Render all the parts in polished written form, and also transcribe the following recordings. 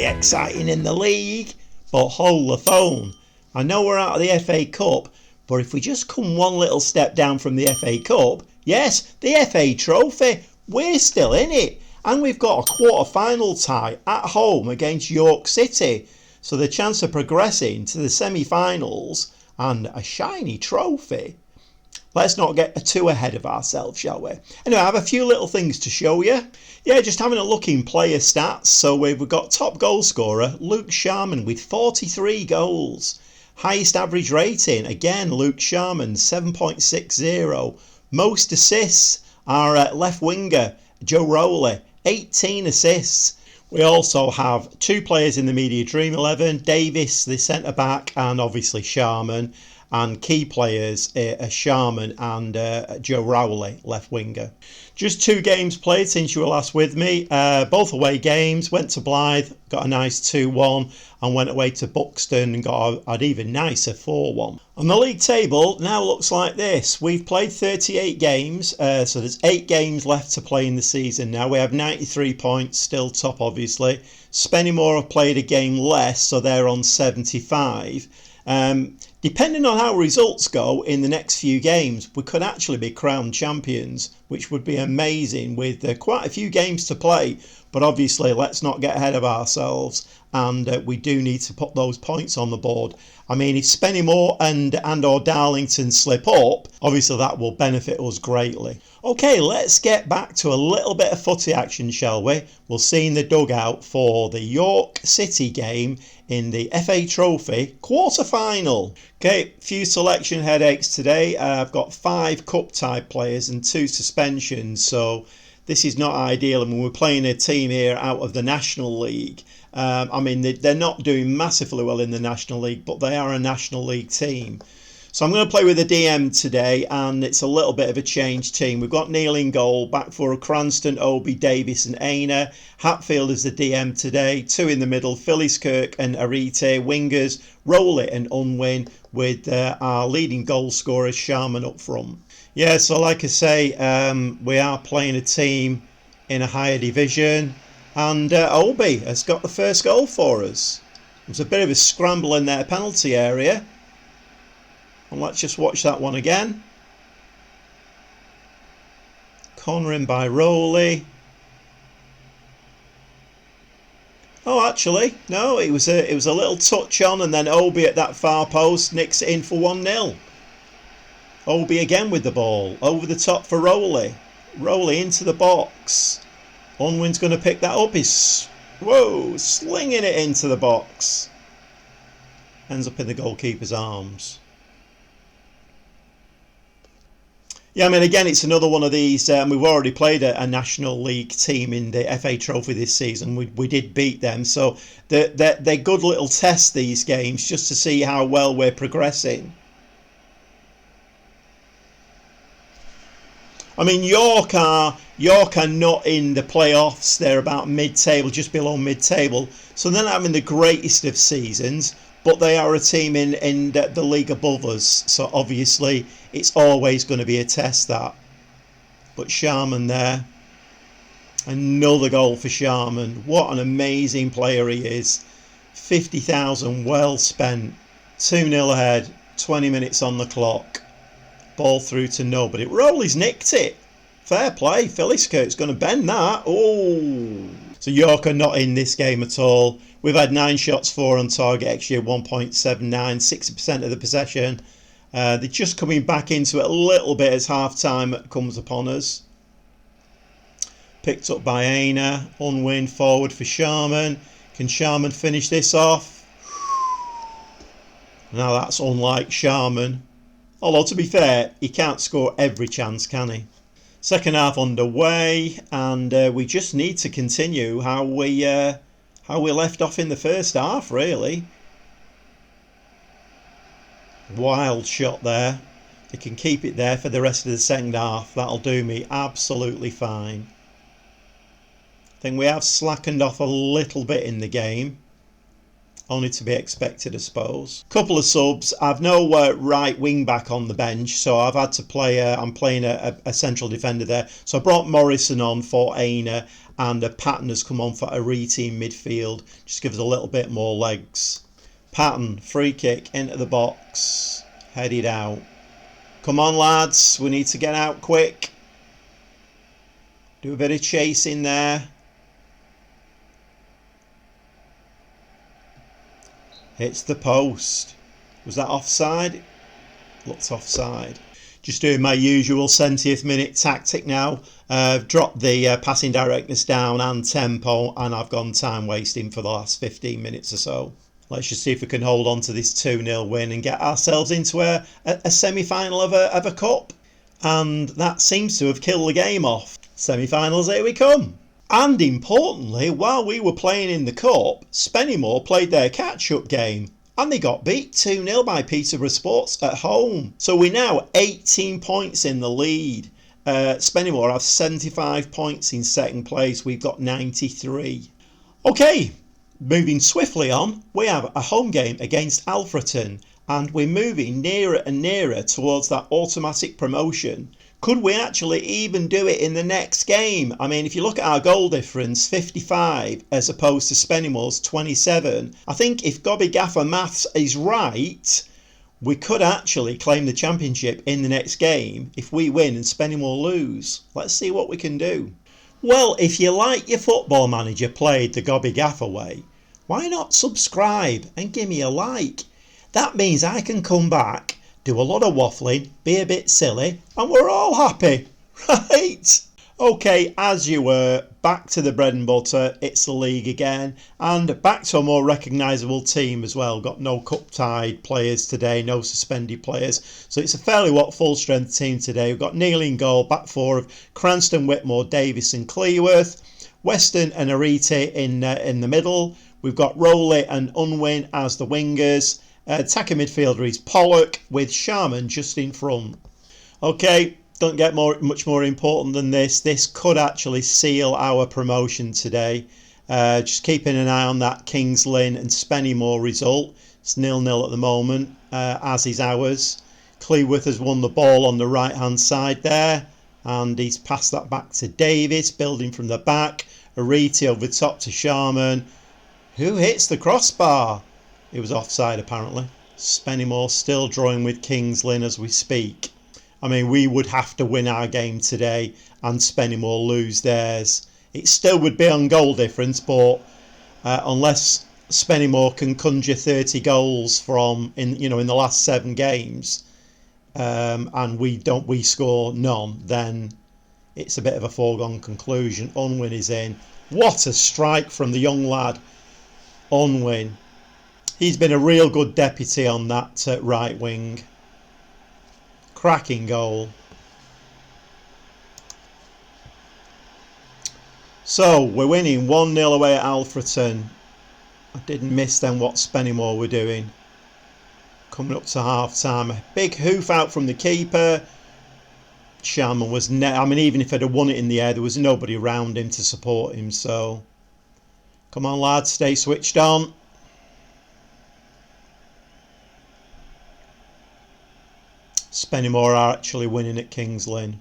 exciting in the league, but hold the phone. I know we're out of the FA Cup, but if we just come one little step down from the FA Cup, yes, the FA Trophy, we're still in it. And we've got a quarter-final tie at home against York City. So the chance of progressing to the semi-finals and a shiny trophy. Let's not get too ahead of ourselves, shall we? Anyway, I have a few little things to show you. Yeah, just having a look in player stats. So we've got top goal scorer, Luke Sharman, with 43 goals. Highest average rating, again, Luke Sharman, 7.60. Most assists, our left winger, Joe Rowley, 18 assists. We also have two players in the media dream 11, Davis, the centre-back, and obviously Sharman. And key players are Sharman and Joe Rowley, left winger. Just 2 games played since you were last with me. Both away games. Went to Blythe, got a nice 2-1, and went away to Buxton and got an even nicer 4-1. On the league table now looks like this. We've played 38 games, so there's 8 games left to play in the season now. We have 93 points, still top obviously. Spennymoor have played a game less, so they're on 75. Depending on how results go in the next few games, we could actually be crowned champions, which would be amazing with quite a few games to play. But obviously, let's not get ahead of ourselves, and we do need to put those points on the board. I mean, if Spennymoor and or Darlington slip up, obviously that will benefit us greatly. Okay, let's get back to a little bit of footy action, shall we? We'll see in the dugout for the York City game in the FA Trophy quarter-final. Okay, few selection headaches today. I've got 5 cup-type players and 2 suspensions, so this is not ideal. I mean, we're playing a team here out of the National League. I mean, they're not doing massively well in the National League, but they are a National League team. So I'm going to play with a DM today, and it's a little bit of a changed team. We've got Neil in goal, back for Cranston, Obi, Davis and Aina. Hatfield is the DM today. 2 in the middle, Philliskirk and Arite. Wingers, Rowley and Unwin, with our leading goal scorers, Sharman up front. Yeah, so like I say, we are playing a team in a higher division. And Obi has got the first goal for us. There's a bit of a scramble in their penalty area. And let's just watch that one again. Cornering by Rowley. Oh, actually, no, it was a little touch on, and then Obi at that far post nicks it in for 1-0. Obi again with the ball. Over the top for Rowley. Rowley into the box. Unwin's going to pick that up. He's, whoa, slinging it into the box. Ends up in the goalkeeper's arms. Yeah, I mean, again, it's another one of these. We've already played a National League team in the FA Trophy this season. We did beat them. So they're good little tests, these games, just to see how well we're progressing. I mean, York are not in the playoffs. They're about mid-table, just below mid-table. So they're not having the greatest of seasons, but they are a team in the league above us. So obviously, it's always going to be a test, that. But Sharman there. Another goal for Sharman. What an amazing player he is. 50,000 well spent. 2-0 ahead. 20 minutes on the clock. Ball through to nobody. Rowley's nicked it. Fair play. Philliskirk's going to bend that. Oh. So York are not in this game at all. We've had 9 shots, 4 on target, XG 1.79, 60% of the possession. They're just coming back into it a little bit as half-time comes upon us. Picked up by Aina. Unwin forward for Sharman. Can Sharman finish this off? Now that's unlike Sharman. Although, to be fair, he can't score every chance, can he? Second half underway, and we just need to continue how we left off in the first half, really. Wild shot there. They can keep it there for the rest of the second half. That'll do me absolutely fine. I think we have slackened off a little bit in the game. Only to be expected, I suppose. Couple of subs. I've no right wing back on the bench, so I've had to play. I'm playing a central defender there. So I brought Morrison on for Aina, and Patton has come on for Ariti in midfield. Just gives us a little bit more legs. Patton, free kick into the box, headed out. Come on, lads, we need to get out quick. Do a bit of chasing there. Hits the post. Was that offside? Looks offside. Just doing my usual 70th minute tactic now. Dropped the passing directness down and tempo, and I've gone time wasting for the last 15 minutes or so. Let's just see if we can hold on to this 2-0 win and get ourselves into a semi-final of a cup. And that seems to have killed the game off. Semi-finals, here we come. And importantly, while we were playing in the cup, Spennymoor played their catch-up game and they got beat 2-0 by Peterborough Sports at home. So we're now 18 points in the lead. Spennymoor have 75 points in second place. We've got 93. Okay, moving swiftly on, we have a home game against Alfreton and we're moving nearer and nearer towards that automatic promotion. Could we actually even do it in the next game? I mean, if you look at our goal difference, 55 as opposed to Spennymoor's 27, I think if Gobby Gaffer maths is right, we could actually claim the championship in the next game if we win and Spennymoor lose. Let's see what we can do. Well, if you like your Football Manager played the Gobby Gaffer way, why not subscribe and give me a like? That means I can come back, do a lot of waffling, be a bit silly, and we're all happy, right? Okay, as you were, back to the bread and butter. It's the league again, and back to a more recognisable team as well. Got no cup-tied players today, no suspended players, so it's a fairly full-strength team today. We've got Neil in goal, back four of Cranston, Whitmore, Davis and Cleworth, Weston and Arite in the middle. We've got Rowley and Unwin as the wingers. Taka midfielder is Pollock with Sharman just in front. Okay, don't get much more important than this. This could actually seal our promotion today. Just keeping an eye on that Kings Lynn and Spennymoor result. It's 0-0 at the moment, as is ours. Cleworth has won the ball on the right hand side there, and he's passed that back to Davis, building from the back. Ariti over top to Sharman, who hits the crossbar. It was offside apparently. Spennymoor still drawing with Kings Lynn as we speak. I mean, we would have to win our game today and Spennymoor lose theirs. It still would be on goal difference, but unless Spennymoor can conjure 30 goals from in the last 7 games, and we score none, then it's a bit of a foregone conclusion. Unwin is in. What a strike from the young lad, Unwin. He's been a real good deputy on that right wing. Cracking goal. So we're winning 1-0 away at Alfreton. I didn't miss then what Spennymoor were doing. Coming up to half time. A big hoof out from the keeper. Sharman was even if I'd have won it in the air, there was nobody around him to support him. So come on lads, stay switched on. Spennymoor are actually winning at Kings Lynn.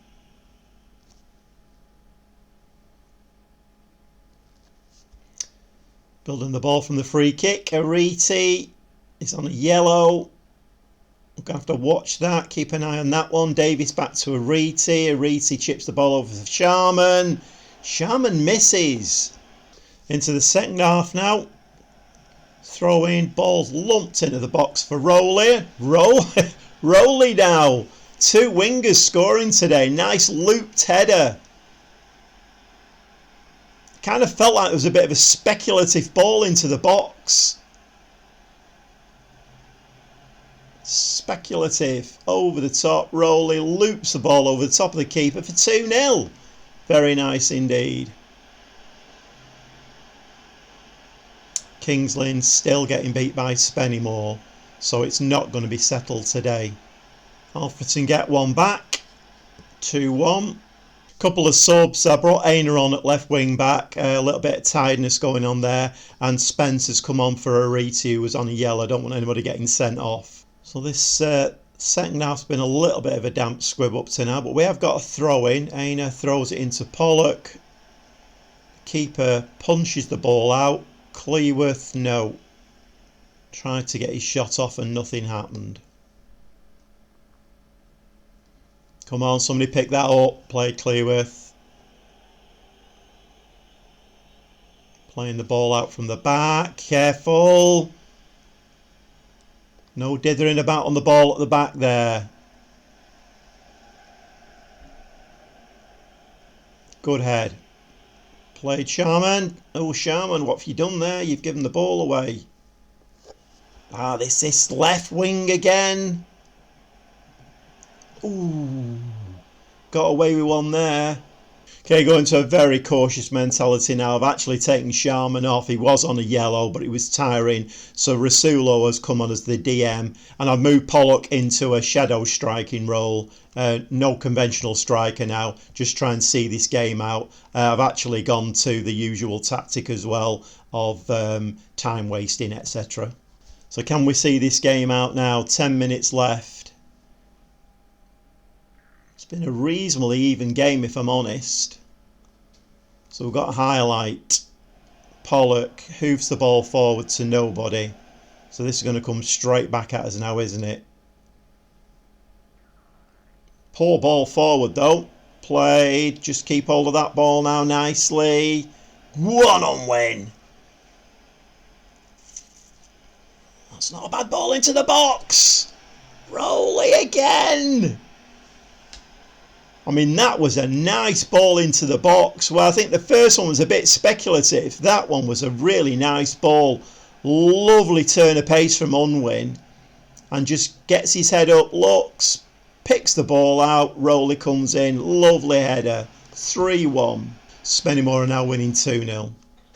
Building the ball from the free kick. Ariti is on a yellow. I'm going to have to watch that. Keep an eye on that one. Davis back to Ariti. Ariti chips the ball over to Sharman. Sharman misses. Into the second half now. Throw in. Ball's lumped into the box for Rowley. Rowley now. 2 wingers scoring today. Nice looped header. Kind of felt like it was a bit of a speculative ball into the box. Speculative. Over the top. Rowley loops the ball over the top of the keeper for 2-0. Very nice indeed. Kings Lynn still getting beat by Spennymoor, so it's not going to be settled today. Alfreton get one back. 2-1. Couple of subs. I brought Aina on at left wing back. A little bit of tiredness going on there. And Spencer's come on for Ariti, who was on a yellow. I don't want anybody getting sent off. So this second half's been a little bit of a damp squib up to now. But we have got a throw in. Aina throws it into Pollock. Keeper punches the ball out. Cleworth, no. Tried to get his shot off and nothing happened. Come on, somebody pick that up. Play Cleworth. Playing the ball out from the back. Careful. No dithering about on the ball at the back there. Good head. Played Sharman. Oh, Sharman, what have you done there? You've given the ball away. This left wing again. Ooh. Got away with one there. Okay, going to a very cautious mentality now. I've actually taken Sharman off. He was on a yellow, but he was tiring. So Rasulo has come on as the DM. And I've moved Pollock into a shadow striking role. No conventional striker now. Just try and see this game out. I've actually gone to the usual tactic as well of time wasting, etc. So can we see this game out now? 10 minutes left. It's been a reasonably even game, if I'm honest. So we've got a highlight. Pollock hoofs the ball forward to nobody. So this is going to come straight back at us now, isn't it? Poor ball forward though. Played. Just keep hold of that ball now nicely. One on win. That's not a bad ball into the box. Rolly again. I mean, that was a nice ball into the box. Well, I think the first one was a bit speculative. That one was a really nice ball. Lovely turn of pace from Unwin. And just gets his head up, looks, picks the ball out. Rowley comes in. Lovely header. 3-1. Spennymoor are now winning 2-0.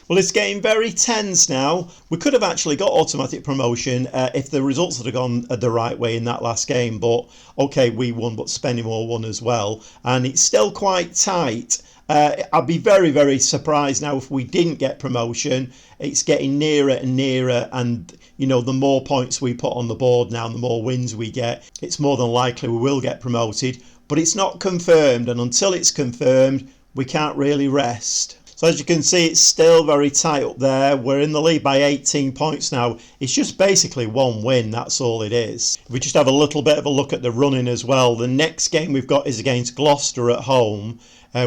Well, it's getting very tense now. We could have actually got automatic promotion if the results had gone the right way in that last game. But, okay, we won, but Spennymoor won as well. And it's still quite tight. I'd be very, very surprised now if we didn't get promotion. It's getting nearer and nearer. And, you know, the more points we put on the board now, the more wins we get, it's more than likely we will get promoted. But it's not confirmed. And until it's confirmed, we can't really rest. So as you can see, it's still very tight up there. We're in the lead by 18 points now. It's just basically one win, that's all it is. If we just have a little bit of a look at the running as well. The next game we've got is against Gloucester at home.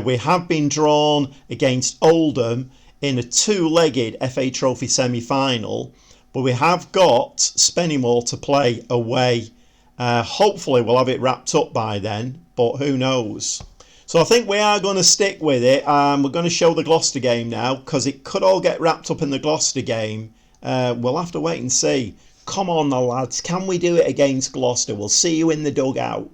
We have been drawn against Oldham in a two-legged FA Trophy semi-final. But we have got Spennymoor to play away. Hopefully we'll have it wrapped up by then, but who knows. So I think we are going to stick with it. We're going to show the Gloucester game now because it could all get wrapped up in the Gloucester game. We'll have to wait and see. Come on now, lads. Can we do it against Gloucester? We'll see you in the dugout.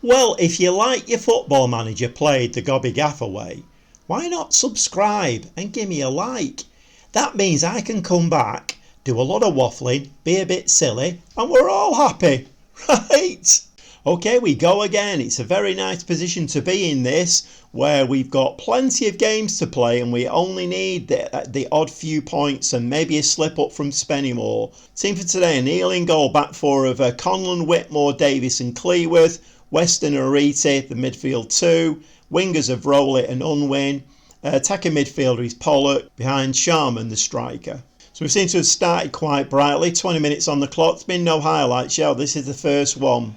Well, if you like your Football Manager played the Gobby Gaffer way, why not subscribe and give me a like? That means I can come back, do a lot of waffling, be a bit silly, and we're all happy. Right? Okay, we go again. It's a very nice position to be in this, where we've got plenty of games to play and we only need the odd few points and maybe a slip up from Spennymoor. Team for today, a kneeling goal, back four of Conlon, Whitmore, Davis and Cleworth, Weston and Ariti, the midfield two, wingers of Rowley and Unwin, attacking midfielder is Pollock, behind Sharman, the striker. So we seem to have started quite brightly, 20 minutes on the clock. There's been no highlights yet. This is the first one.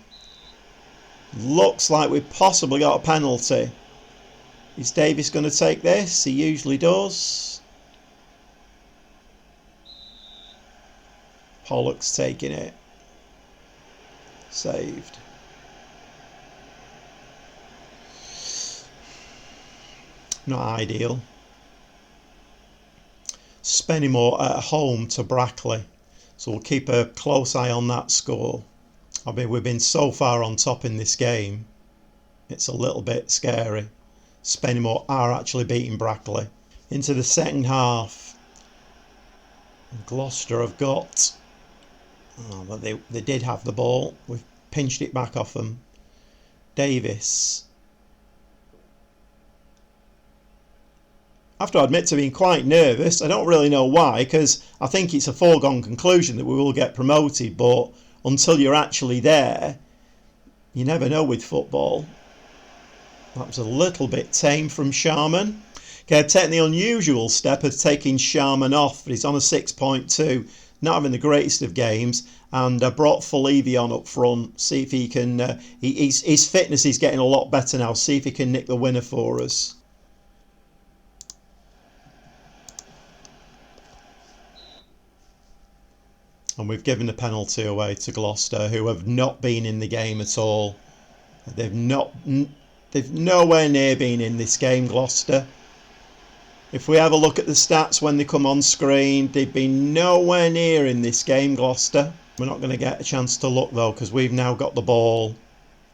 Looks like we've possibly got a penalty. Is Davis going to take this? He usually does. Pollock's taking it. Saved. Not ideal. Spennymoor at home to Brackley. So we'll keep a close eye on that score. I mean, we've been so far on top in this game. It's a little bit scary. Spennymoor are actually beating Brackley. Into the second half. Gloucester have got... Oh, but they did have the ball. We've pinched it back off them. Davis. I have to admit to being quite nervous. I don't really know why, because I think it's a foregone conclusion that we will get promoted, but until you're actually there, you never know with football. That was a little bit tame from Sharman. Okay, I've taken the unusual step of taking Sharman off, but he's on a 6.2, not having the greatest of games, and I brought Fylde on up front, see if he can, his fitness is getting a lot better now, see if he can nick the winner for us. And we've given a penalty away to Gloucester, who have not been in the game at all. They've nowhere near been in this game, Gloucester. If we have a look at the stats when they come on screen, they've been nowhere near in this game, Gloucester. We're not going to get a chance to look though, because we've now got the ball.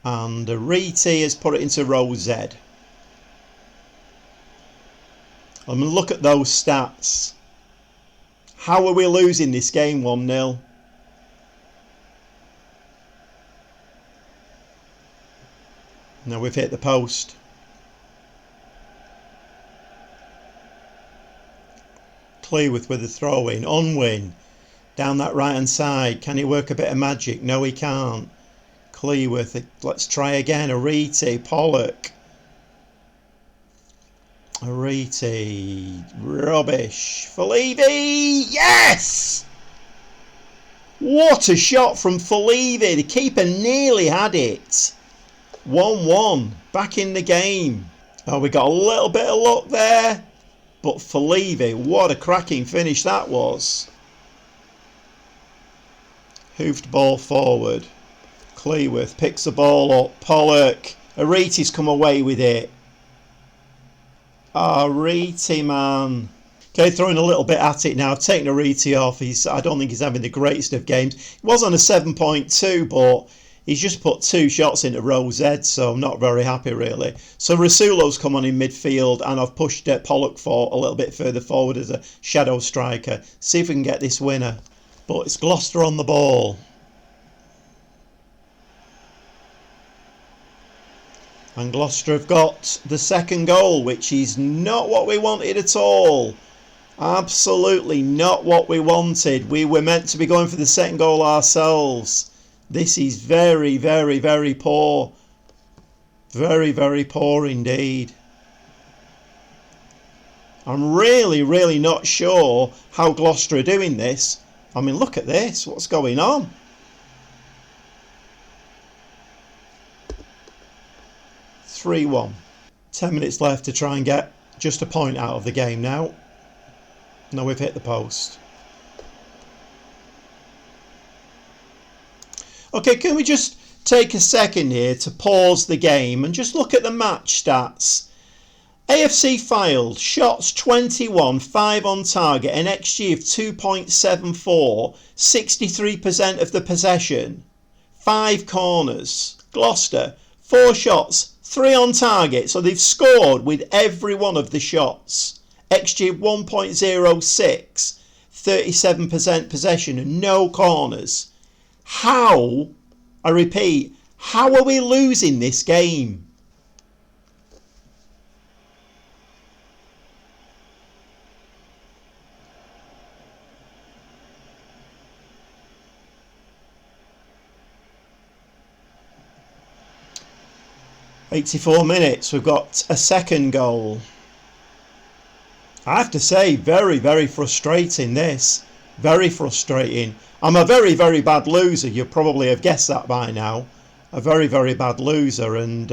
And Reety has put it into row Z. I'm going to look at those stats. How are we losing this game 1-0? Now we've hit the post. Cleworth with the throw in. Unwin. Down that right hand side. Can he work a bit of magic? No, he can't. Cleworth. Let's try again. Reety. Pollock. Reety. Rubbish. Fylde. Yes! What a shot from Fylde. The keeper nearly had it. 1-1. Back in the game. Oh, we got a little bit of luck there. But Fylde, what a cracking finish that was. Hoofed ball forward. Cleworth picks the ball up. Pollock. Reety's come away with it. Reety, man. Okay, throwing a little bit at it now. Taking Reety off. I don't think he's having the greatest of games. He was on a 7.2, but he's just put 2 shots into row Z, so I'm not very happy really. So Rasulo's come on in midfield, and I've pushed Pollock for a little bit further forward as a shadow striker. See if we can get this winner. But it's Gloucester on the ball. And Gloucester have got the second goal, which is not what we wanted at all. Absolutely not what we wanted. We were meant to be going for the second goal ourselves. This is very, very, very poor. Very, very poor indeed. I'm really, really not sure how Gloucester are doing this. I mean, look at this. What's going on? (3-1). 10 minutes left to try and get just a point out of the game now. Now we've hit the post. Okay, can we just take a second here to pause the game and just look at the match stats? AFC Fylde, shots 21, 5 on target, an XG of 2.74, 63% of the possession, 5 corners. Gloucester, 4 shots, 3 on target, so they've scored with every one of the shots. XG of 1.06, 37% possession and no corners. How, I repeat, how are we losing this game? (84 minutes), we've got a second goal. I have to say, very, very frustrating this. Very frustrating. I'm a very, very bad loser. You probably have guessed that by now. A very, very bad loser. And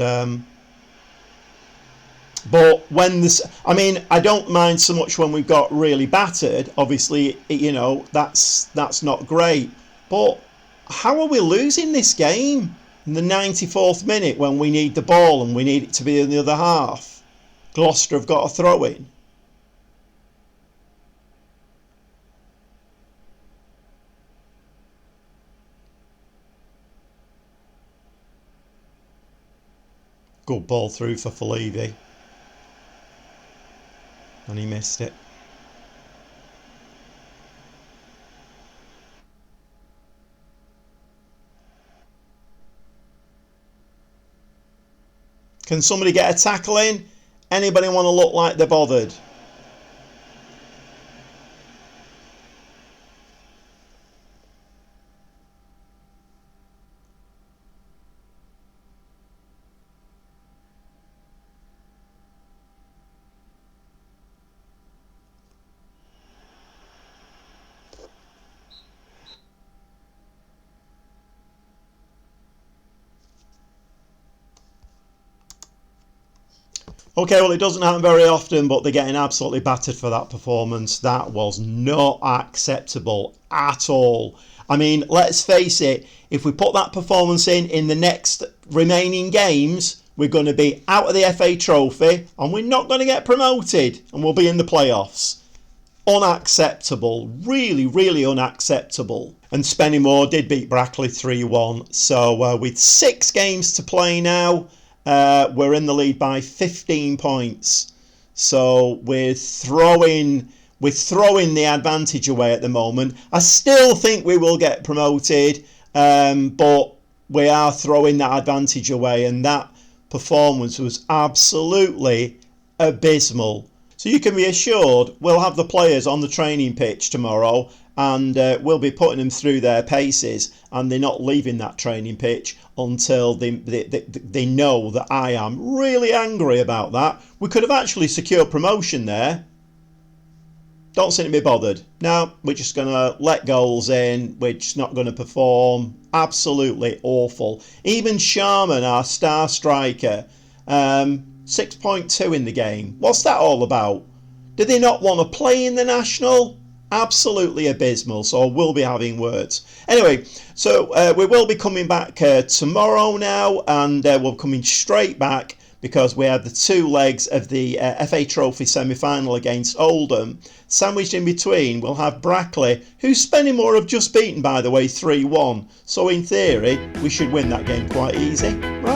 but when this, I mean, I don't mind so much when we've got really battered. Obviously, you know, that's not great. But how are we losing this game in the 94th minute when we need the ball and we need it to be in the other half? Gloucester have got a throw in. Good ball through for Fylde. And he missed it. Can somebody get a tackle in? Anybody want to look like they're bothered? Okay, well, it doesn't happen very often, but they're getting absolutely battered for that performance. That was not acceptable at all. I mean, let's face it, if we put that performance in the next remaining games, we're going to be out of the FA Trophy and we're not going to get promoted and we'll be in the playoffs. Unacceptable. Really, really unacceptable. And Spennymoor did beat Brackley 3-1. So with 6 games to play now, we're in the lead by 15 points. So we're throwing the advantage away at the moment. I still think we will get promoted, but we are throwing that advantage away, and that performance was absolutely abysmal. So you can be assured we'll have the players on the training pitch tomorrow, and we'll be putting them through their paces, and they're not leaving that training pitch until they know that I am really angry about that. We could have actually secured promotion there. Don't seem to be bothered. No, we're just going to let goals in. We're just not going to perform. Absolutely awful. Even Sharman, our star striker, 6.2 in the game. What's that all about? Do they not want to play in the National? Absolutely abysmal. So we'll be having words. Anyway, so we will be coming back tomorrow now, and we're coming straight back because we had the 2 legs of the FA Trophy semi-final against Oldham. Sandwiched in between, we'll have Brackley, who Spennymoor have just beaten, by the way, 3-1. So in theory, we should win that game quite easy. Right.